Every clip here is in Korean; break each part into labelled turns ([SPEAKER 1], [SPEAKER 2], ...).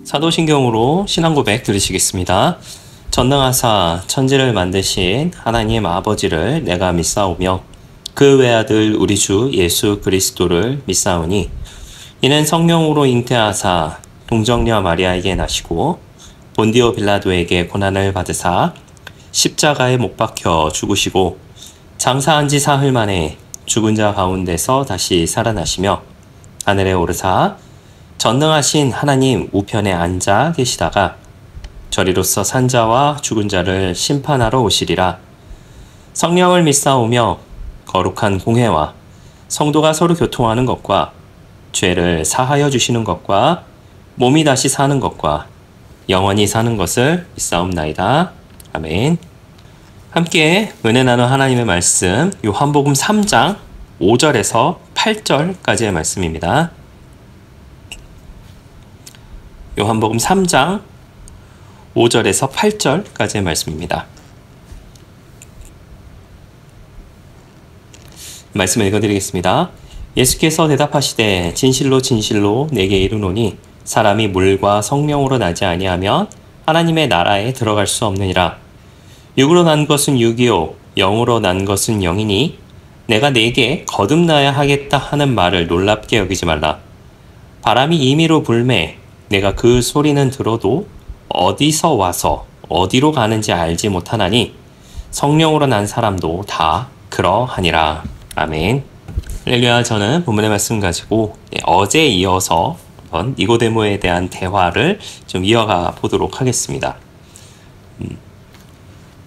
[SPEAKER 1] 사도신경으로 신앙고백 들으시겠습니다. 전능하사 천지를 만드신 하나님 아버지를 내가 믿사오며 그 외아들 우리 주 예수 그리스도를 믿사오니 이는 성령으로 잉태하사 동정녀 마리아에게 나시고 본디오 빌라도에게 고난을 받으사 십자가에 못 박혀 죽으시고 장사한 지 사흘 만에 죽은 자 가운데서 다시 살아나시며 하늘에 오르사 전능하신 하나님 우편에 앉아 계시다가 저리로서 산 자와 죽은 자를 심판하러 오시리라. 성령을 믿사오며 거룩한 공회와 성도가 서로 교통하는 것과 죄를 사하여 주시는 것과 몸이 다시 사는 것과 영원히 사는 것을 믿사옵나이다. 아멘. 함께 은혜 나누 하나님의 말씀 요한복음 3장 5절에서 8절까지의 말씀입니다. 요한복음 3장 5절에서 8절까지의 말씀입니다. 말씀을 읽어드리겠습니다. 예수께서 대답하시되 진실로 진실로 내게 이르노니 사람이 물과 성령으로 나지 아니하면 하나님의 나라에 들어갈 수 없느니라. 육으로 난 것은 육이요 영으로 난 것은 영이니 내가 네게 거듭나야 하겠다 하는 말을 놀랍게 여기지 말라. 바람이 임의로 불매 내가 그 소리는 들어도 어디서 와서 어디로 가는지 알지 못하나니 성령으로 난 사람도 다 그러하니라. 아멘. 할렐루야. 저는 본문의 말씀 가지고 어제 이어서 한번 니고데모에 대한 대화를 좀 이어가 보도록 하겠습니다.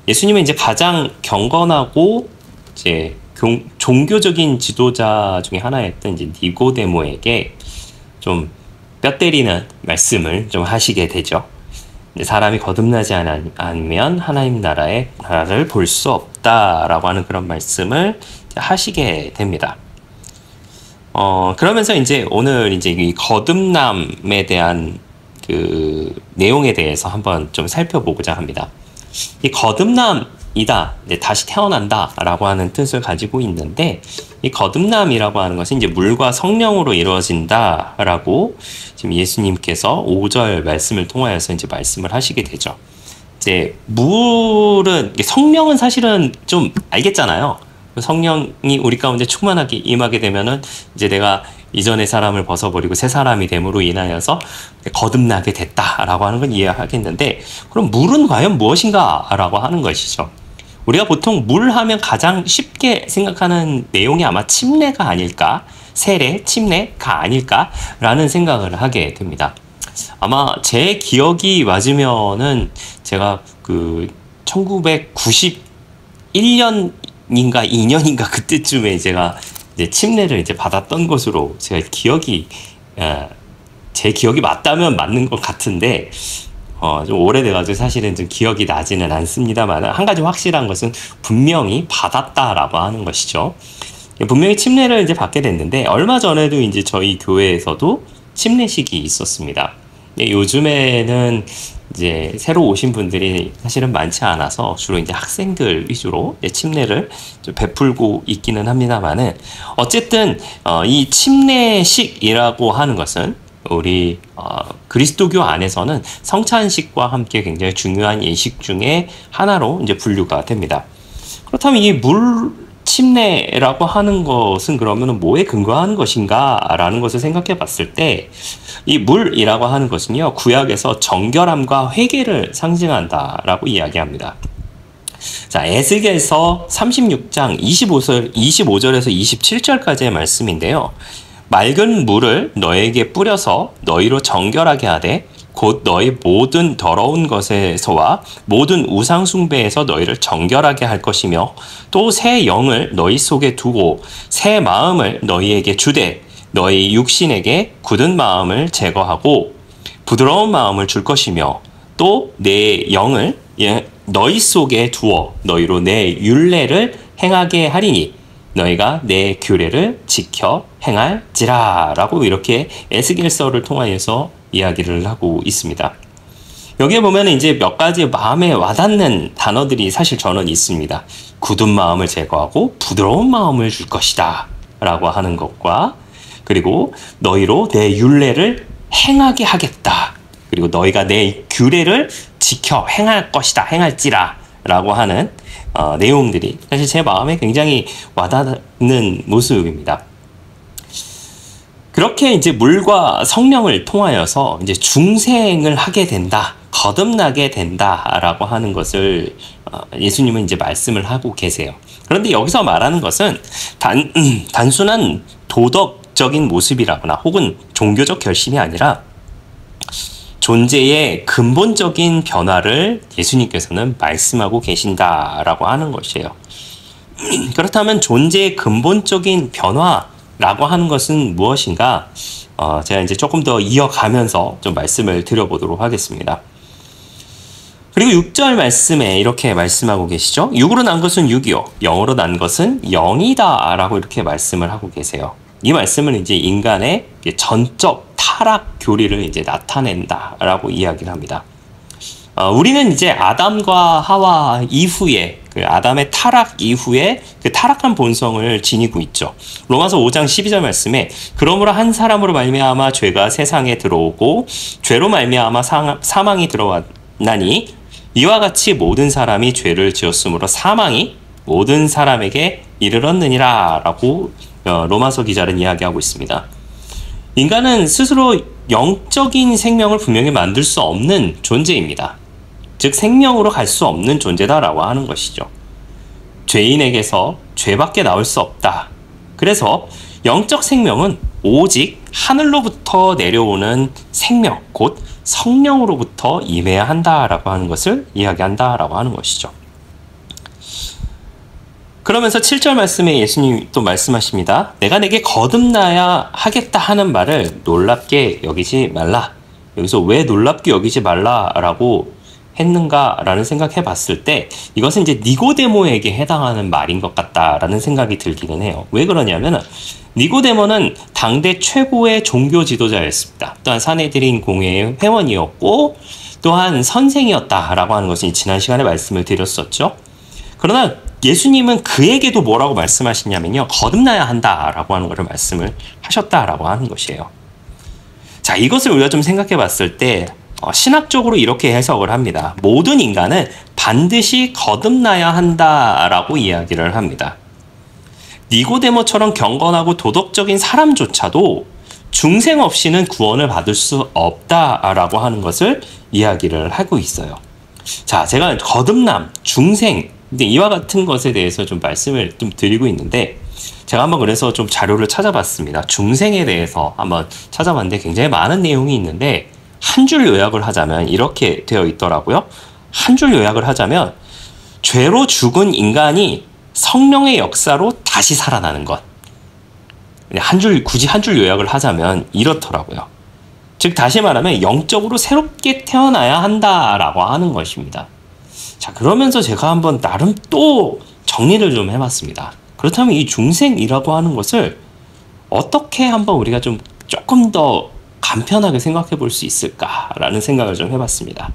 [SPEAKER 1] 예수님은 이제 가장 경건하고 이제 종교적인 지도자 중에 하나였던 이제 니고데모에게 좀 뼈 때리는 말씀을 좀 하시게 되죠. 사람이 거듭나지 않으면 하나님 나라를 볼 수 없다라고 하는 그런 말씀을 하시게 됩니다. 그러면서 이제 오늘 이제 이 거듭남에 대한 그 내용에 대해서 한번 좀 살펴보고자 합니다. 이 거듭남이다, 다시 태어난다라고 하는 뜻을 가지고 있는데, 이 거듭남이라고 하는 것은 이제 물과 성령으로 이루어진다라고 지금 예수님께서 5절 말씀을 통하여서 이제 말씀을 하시게 되죠. 이제 물은, 성령은 사실은 좀 알겠잖아요. 성령이 우리 가운데 충만하게 임하게 되면은 이제 내가 이전의 사람을 벗어버리고 새 사람이 됨으로 인하여서 거듭나게 됐다라고 하는 건 이해하겠는데, 그럼 물은 과연 무엇인가 라고 하는 것이죠. 우리가 보통 물 하면 가장 쉽게 생각하는 내용이 아마 침례가 아닐까, 세례, 침례가 아닐까라는 생각을 하게 됩니다. 아마 제 기억이 맞으면은 제가 그 1991년인가 2년인가 그때쯤에 제가 이제 침례를 이제 받았던 것으로 제가 제 기억이 맞다면 맞는 것 같은데, 좀 오래돼가지고 사실은 좀 기억이 나지는 않습니다만, 한 가지 확실한 것은 분명히 받았다라고 하는 것이죠. 분명히 침례를 이제 받게 됐는데, 얼마 전에도 이제 저희 교회에서도 침례식이 있었습니다. 요즘에는 이제 새로 오신 분들이 사실은 많지 않아서 주로 이제 학생들 위주로 침례를 좀 베풀고 있기는 합니다만은, 어쨌든 이 침례식이라고 하는 것은 우리 그리스도교 안에서는 성찬식과 함께 굉장히 중요한 예식 중에 하나로 이제 분류가 됩니다. 그렇다면 이 물 침례라고 하는 것은 그러면 뭐에 근거하는 것인가라는 것을 생각해 봤을 때, 이 물이라고 하는 것은요, 구약에서 정결함과 회개를 상징한다라고 이야기합니다. 자, 에스겔서 36장 25절에서 27절까지의 말씀인데요. 맑은 물을 너에게 뿌려서 너희로 정결하게 하되 곧 너희 모든 더러운 것에서와 모든 우상 숭배에서 너희를 정결하게 할 것이며, 또 새 영을 너희 속에 두고 새 마음을 너희에게 주되 너희 육신에게 굳은 마음을 제거하고 부드러운 마음을 줄 것이며, 또 내 영을 너희 속에 두어 너희로 내 율례를 행하게 하리니 너희가 내 규례를 지켜 행할지라 라고 이렇게 에스겔서를 통하여서 이야기를 하고 있습니다. 여기에 보면 이제 몇 가지 마음에 와닿는 단어들이 사실 저는 있습니다. 굳은 마음을 제거하고 부드러운 마음을 줄 것이다. 라고 하는 것과, 그리고 너희로 내 율례를 행하게 하겠다. 그리고 너희가 내 규례를 지켜 행할 것이다. 행할지라. 라고 하는 내용들이 사실 제 마음에 굉장히 와닿는 모습입니다. 그렇게 이제 물과 성령을 통하여서 이제 중생을 하게 된다. 거듭나게 된다라고 하는 것을 예수님은 이제 말씀을 하고 계세요. 그런데 여기서 말하는 것은 단순한 도덕적인 모습이라거나 혹은 종교적 결심이 아니라 존재의 근본적인 변화를 예수님께서는 말씀하고 계신다라고 하는 것이에요. 그렇다면 존재의 근본적인 변화라고 하는 것은 무엇인가? 제가 이제 조금 더 이어가면서 좀 말씀을 드려보도록 하겠습니다. 그리고 6절 말씀에 이렇게 말씀하고 계시죠. 육으로 난 것은 육이요, 영으로 난 것은 영이다 라고 이렇게 말씀을 하고 계세요. 이 말씀은 이제 인간의 전적 타락 교리를 이제 나타낸다 라고 이야기를 합니다. 우리는 이제 아담과 하와 이후에 그 아담의 타락 이후에 그 타락한 본성을 지니고 있죠. 로마서 5장 12절 말씀에 그러므로 한 사람으로 말미암아 죄가 세상에 들어오고 죄로 말미암아 사망이 들어왔나니 이와 같이 모든 사람이 죄를 지었으므로 사망이 모든 사람에게 이르렀느니라 라고 로마서 기자는 이야기하고 있습니다. 인간은 스스로 영적인 생명을 분명히 만들 수 없는 존재입니다. 즉 생명으로 갈 수 없는 존재다라고 하는 것이죠. 죄인에게서 죄밖에 나올 수 없다. 그래서 영적 생명은 오직 하늘로부터 내려오는 생명, 곧 성령으로부터 임해야 한다라고 하는 것을 이야기한다라고 하는 것이죠. 그러면서 7절 말씀에 예수님 또 말씀하십니다. 내가 내게 거듭나야 하겠다 하는 말을 놀랍게 여기지 말라. 여기서 왜 놀랍게 여기지 말라라고 했는가라는 생각해 봤을 때 이것은 이제 니고데모에게 해당하는 말인 것 같다라는 생각이 들기는 해요. 왜 그러냐면 니고데모는 당대 최고의 종교 지도자였습니다. 또한 사내들인 공회의 회원이었고 또한 선생이었다라고 하는 것이 지난 시간에 말씀을 드렸었죠. 그러나 예수님은 그에게도 뭐라고 말씀하시냐면요. 거듭나야 한다라고 하는 것을 말씀을 하셨다라고 하는 것이에요. 자, 이것을 우리가 좀 생각해 봤을 때 신학적으로 이렇게 해석을 합니다. 모든 인간은 반드시 거듭나야 한다라고 이야기를 합니다. 니고데모처럼 경건하고 도덕적인 사람조차도 중생 없이는 구원을 받을 수 없다라고 하는 것을 이야기를 하고 있어요. 자, 제가 거듭남, 중생, 근데 이와 같은 것에 대해서 좀 말씀을 좀 드리고 있는데 제가 한번 그래서 좀 자료를 찾아봤습니다. 중생에 대해서 한번 찾아봤는데 굉장히 많은 내용이 있는데 한 줄 요약을 하자면 이렇게 되어 있더라고요. 한 줄 요약을 하자면 죄로 죽은 인간이 성령의 역사로 다시 살아나는 것. 굳이 한 줄 요약을 하자면 이렇더라고요. 즉 다시 말하면 영적으로 새롭게 태어나야 한다라고 하는 것입니다. 자, 그러면서 제가 한번 나름 또 정리를 좀 해봤습니다. 그렇다면 이 중생이라고 하는 것을 어떻게 한번 우리가 좀 조금 더 간편하게 생각해 볼 수 있을까라는 생각을 좀 해봤습니다.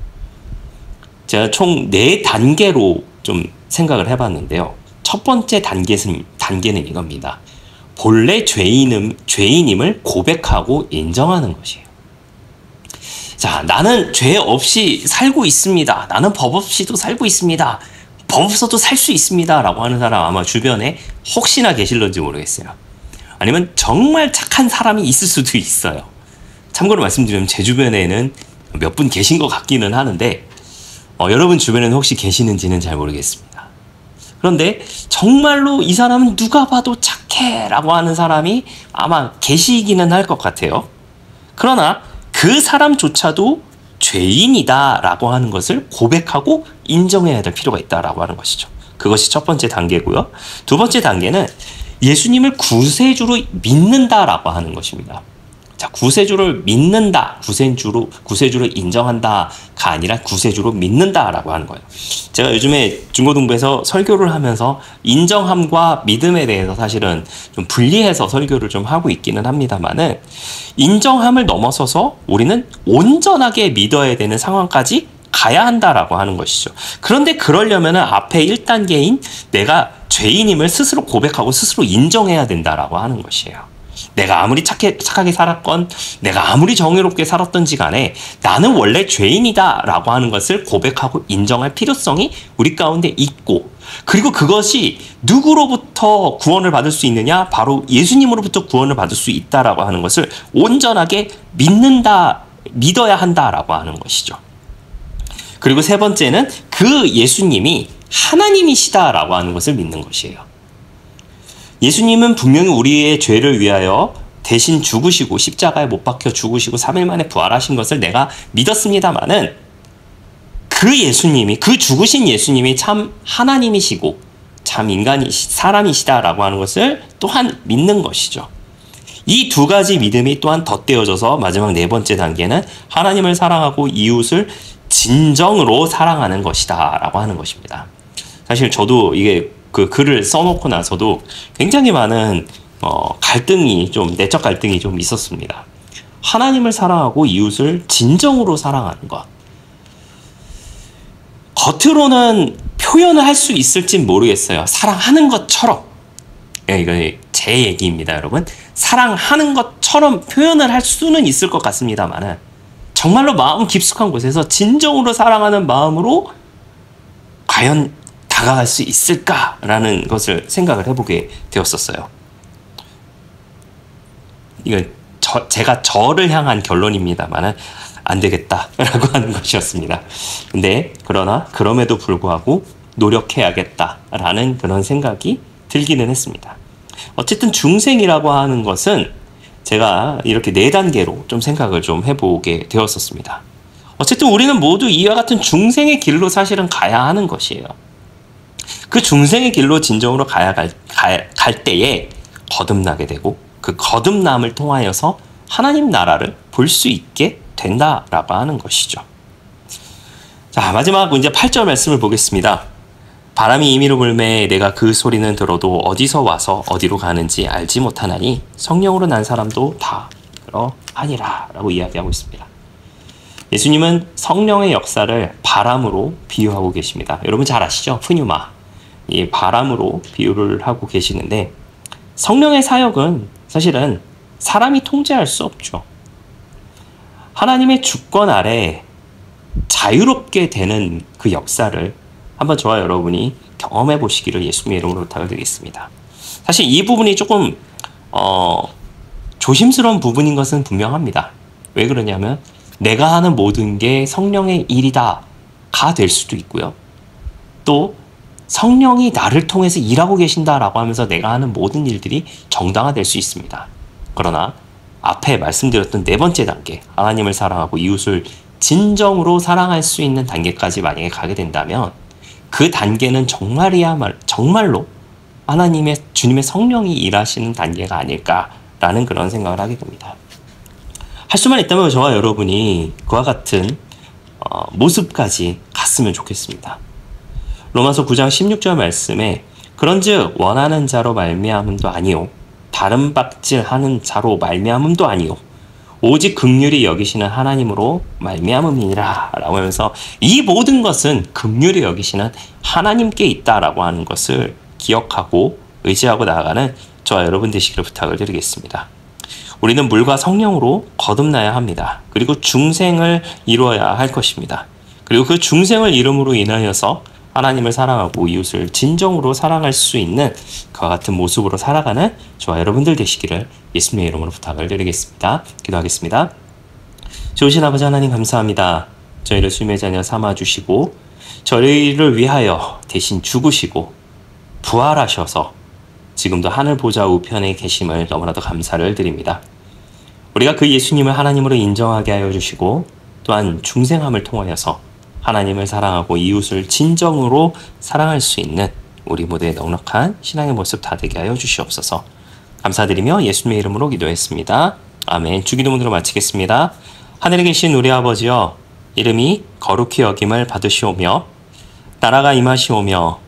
[SPEAKER 1] 제가 총 4단계로 좀 생각을 해봤는데요. 첫 번째 단계는 이겁니다. 본래 죄인임을 고백하고 인정하는 것이에요. 자, 나는 죄 없이 살고 있습니다. 나는 법 없이도 살고 있습니다. 법 없어도 살 수 있습니다. 라고 하는 사람 아마 주변에 혹시나 계실런지 모르겠어요. 아니면 정말 착한 사람이 있을 수도 있어요. 참고로 말씀드리면 제 주변에는 몇 분 계신 것 같기는 하는데 여러분 주변에는 혹시 계시는지는 잘 모르겠습니다. 그런데 정말로 이 사람은 누가 봐도 착해 라고 하는 사람이 아마 계시기는 할 것 같아요. 그러나 그 사람조차도 죄인이다 라고 하는 것을 고백하고 인정해야 될 필요가 있다라고 하는 것이죠. 그것이 첫 번째 단계고요. 두 번째 단계는 예수님을 구세주로 믿는다라고 하는 것입니다. 자, 구세주를 믿는다, 구세주를 인정한다가 아니라 구세주로 믿는다라고 하는 거예요. 제가 요즘에 중고등부에서 설교를 하면서 인정함과 믿음에 대해서 사실은 좀 분리해서 설교를 좀 하고 있기는 합니다만은 인정함을 넘어서서 우리는 온전하게 믿어야 되는 상황까지 가야 한다라고 하는 것이죠. 그런데 그러려면은 앞에 1단계인 내가 죄인임을 스스로 고백하고 스스로 인정해야 된다라고 하는 것이에요. 내가 아무리 착하게 살았건 내가 아무리 정의롭게 살았던지 간에 나는 원래 죄인이다 라고 하는 것을 고백하고 인정할 필요성이 우리 가운데 있고, 그리고 그것이 누구로부터 구원을 받을 수 있느냐? 바로 예수님으로부터 구원을 받을 수 있다라고 하는 것을 온전하게 믿어야 한다라고 하는 것이죠. 그리고 세 번째는 그 예수님이 하나님이시다라고 하는 것을 믿는 것이에요. 예수님은 분명히 우리의 죄를 위하여 대신 죽으시고 십자가에 못 박혀 죽으시고 3일 만에 부활하신 것을 내가 믿었습니다마는 그 예수님이, 그 죽으신 예수님이 참 하나님이시고 참 사람이시다라고 하는 것을 또한 믿는 것이죠. 이 두 가지 믿음이 또한 덧대어져서 마지막 네 번째 단계는 하나님을 사랑하고 이웃을 진정으로 사랑하는 것이다 라고 하는 것입니다. 사실 저도 이게 그 글을 써놓고 나서도 굉장히 많은 내적 갈등이 좀 있었습니다. 하나님을 사랑하고 이웃을 진정으로 사랑하는 것. 겉으로는 표현을 할 수 있을진 모르겠어요. 사랑하는 것처럼. 이거 제 얘기입니다, 여러분. 사랑하는 것처럼 표현을 할 수는 있을 것 같습니다만 정말로 마음 깊숙한 곳에서 진정으로 사랑하는 마음으로 과연 다가갈 수 있을까라는 것을 생각을 해보게 되었었어요. 이건 제가 저를 향한 결론입니다만 안 되겠다라고 하는 것이었습니다. 근데 그럼에도 불구하고 노력해야겠다라는 그런 생각이 들기는 했습니다. 어쨌든 중생이라고 하는 것은 제가 이렇게 4단계로 좀 생각을 좀 해보게 되었었습니다. 어쨌든 우리는 모두 이와 같은 중생의 길로 사실은 가야 하는 것이에요. 그 중생의 길로 진정으로 갈 때에 거듭나게 되고 그 거듭남을 통하여서 하나님 나라를 볼 수 있게 된다라고 하는 것이죠. 자, 마지막 이제 8절 말씀을 보겠습니다. 바람이 임의로 불매 내가 그 소리는 들어도 어디서 와서 어디로 가는지 알지 못하나니 성령으로 난 사람도 다 그러하니라 라고 이야기하고 있습니다. 예수님은 성령의 역사를 바람으로 비유하고 계십니다. 여러분 잘 아시죠? 푸뉴마. 이 바람으로 비유를 하고 계시는데 성령의 사역은 사실은 사람이 통제할 수 없죠. 하나님의 주권 아래 자유롭게 되는 그 역사를 한번 저와 여러분이 경험해 보시기를 예수님의 이름으로 부탁을 드리겠습니다. 사실 이 부분이 조금 조심스러운 부분인 것은 분명합니다. 왜 그러냐면 내가 하는 모든 게 성령의 일이다 가 될 수도 있고요. 또 성령이 나를 통해서 일하고 계신다라고 하면서 내가 하는 모든 일들이 정당화될 수 있습니다. 그러나 앞에 말씀드렸던 4번째 단계, 하나님을 사랑하고 이웃을 진정으로 사랑할 수 있는 단계까지 만약에 가게 된다면 그 단계는 정말로 주님의 성령이 일하시는 단계가 아닐까라는 그런 생각을 하게 됩니다. 할 수만 있다면 저와 여러분이 그와 같은 모습까지 갔으면 좋겠습니다. 로마서 9장 16절 말씀에 그런즉 원하는 자로 말미암음도 아니요 다른 박질하는 자로 말미암음도 아니요 오직 긍휼히 여기시는 하나님으로 말미암음이니라 라고 하면서 이 모든 것은 긍휼히 여기시는 하나님께 있다라고 하는 것을 기억하고 의지하고 나아가는 저와 여러분 되시기를 부탁을 드리겠습니다. 우리는 물과 성령으로 거듭나야 합니다. 그리고 중생을 이루어야 할 것입니다. 그리고 그 중생을 이름으로 인하여서 하나님을 사랑하고 이웃을 진정으로 사랑할 수 있는 그와 같은 모습으로 살아가는 저와 여러분들 되시기를 예수님의 이름으로 부탁을 드리겠습니다. 기도하겠습니다. 좋으신 아버지 하나님 감사합니다. 저희를 주님의 자녀 삼아주시고 저희를 위하여 대신 죽으시고 부활하셔서 지금도 하늘 보좌 우편에 계심을 너무나도 감사를 드립니다. 우리가 그 예수님을 하나님으로 인정하게 하여 주시고 또한 중생함을 통하여서 하나님을 사랑하고 이웃을 진정으로 사랑할 수 있는 우리 모두의 넉넉한 신앙의 모습 다 되게 하여 주시옵소서. 감사드리며 예수님의 이름으로 기도했습니다. 아멘. 주기도문으로 마치겠습니다. 하늘에 계신 우리 아버지여, 이름이 거룩히 여김을 받으시오며 나라가 임하시오며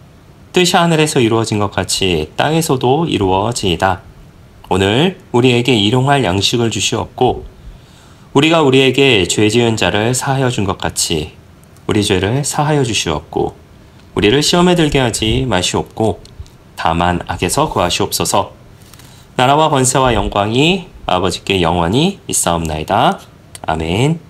[SPEAKER 1] 뜻이 하늘에서 이루어진 것 같이 땅에서도 이루어지이다. 오늘 우리에게 일용할 양식을 주시옵고 우리가 우리에게 죄 지은 자를 사하여 준 것 같이 우리 죄를 사하여 주시옵고 우리를 시험에 들게 하지 마시옵고 다만 악에서 구하시옵소서. 나라와 권세와 영광이 아버지께 영원히 있사옵나이다. 아멘.